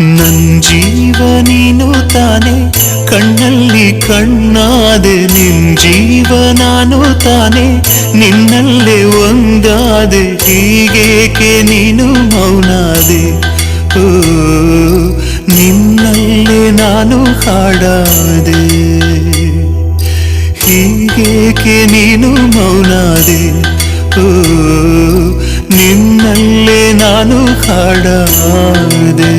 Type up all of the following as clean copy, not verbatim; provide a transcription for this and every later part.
ನನ್ ಜೀವ ನೀನು ತಾನೆ, ಕಣ್ಣಲ್ಲಿ ಕಣ್ಣಾದೆ. ನಿನ್ ಜೀವ ನಾನು ತಾನೆ, ನಿನ್ನಲ್ಲೇ ಒಂದಾದೆ. ಹೀಗೇಕೆ ನೀನು ಮೌನಾದೆ? ಓ, ನಿನ್ನಲ್ಲೇ ನಾನು ಹಾಡಾದೆ. ಹೀಗೇಕೆ ನೀನು ಮೌನಾದೆ? ಓ, ನಿನ್ನಲ್ಲೇ ನಾನು ಹಾಡಾದೆ.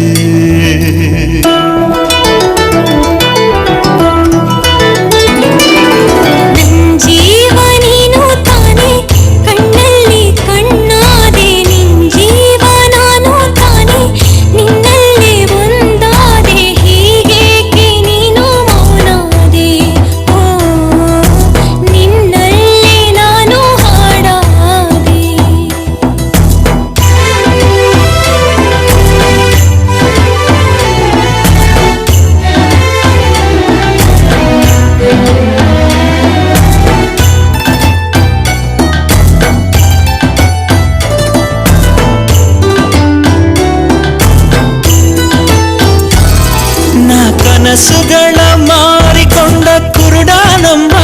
ಕನಸುಗಳ ಮಾರಿಕೊಂಡ ಕುರುಡಾನಮ್ಮ,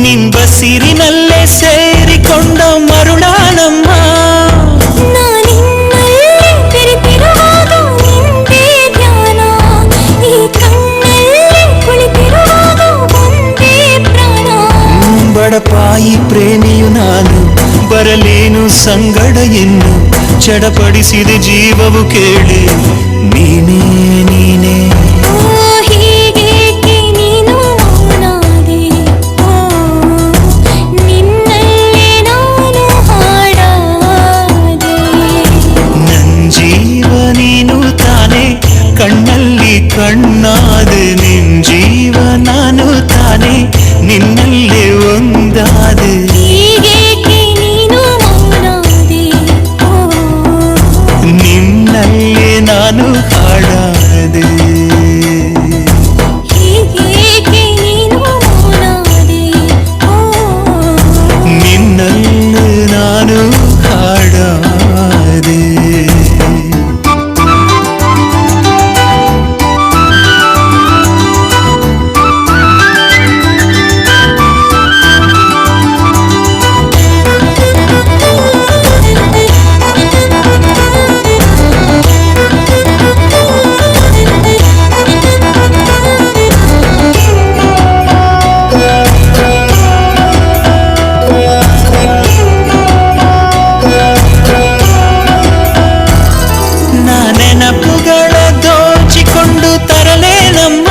ನಿನ್ ಬಸಿರಿನಲ್ಲೇ ಸೇರಿಕೊಂಡ ಮರುಳಾನಮ್ಮ. ಬಡಪಾಯಿ ಪ್ರೇಮಿಯು ನಾನು, ಬರಲೇನು ಸಂಗಡ ಇನ್ನು. ಚಡಪಡಿಸಿದ ಜೀವವು ಕೇಳಿ ನೀನೇ ನೀನೇ. ಕಣ್ಣಲ್ಲಿ ಕಣ್ಣಾದೆ. ನಿನ್ ಜೀವ ನಾನು ತಾನೆ, ನಿನ್ನಲ್ಲೇ ಒಂದಾದೆ. ನಿನ್ನಲ್ಲೇ ನಾನು ಹಾಡಾದೆ. ನಿನ್ನಲ್ಲೇ ನಾನು ಹಾಡಾದೆ. ನೆನಪುಗಳ ದೋಚಿಕೊಂಡು ತರಲೇನಮ್ಮ,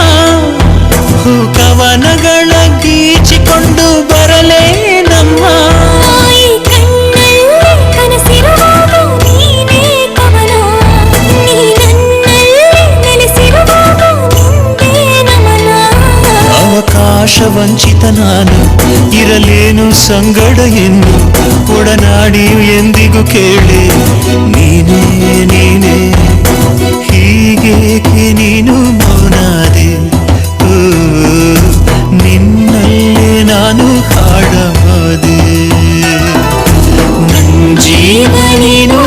ಕವನಗಳ ಗೀಚಿಕೊಂಡು ಬರಲೇನಮ್ಮ. ಅವಕಾಶ ವಂಚಿತ ನಾನು, ಇರಲೇನು ಸಂಗಡ ಎಂದು. ಒಡನಾಡಿಯು ಎಂದಿಗೂ ಕೇಳಿ ನೀನೇ ನೀನೇ. ಹೀಗೇಕೆ ನೀನು ಮೌನಾದೆ? ಓ, ನಿನ್ನಲ್ಲೇ ನಾನು ಹಾಡಾದೆ. ನನ್ ಜೀವ ನೀನು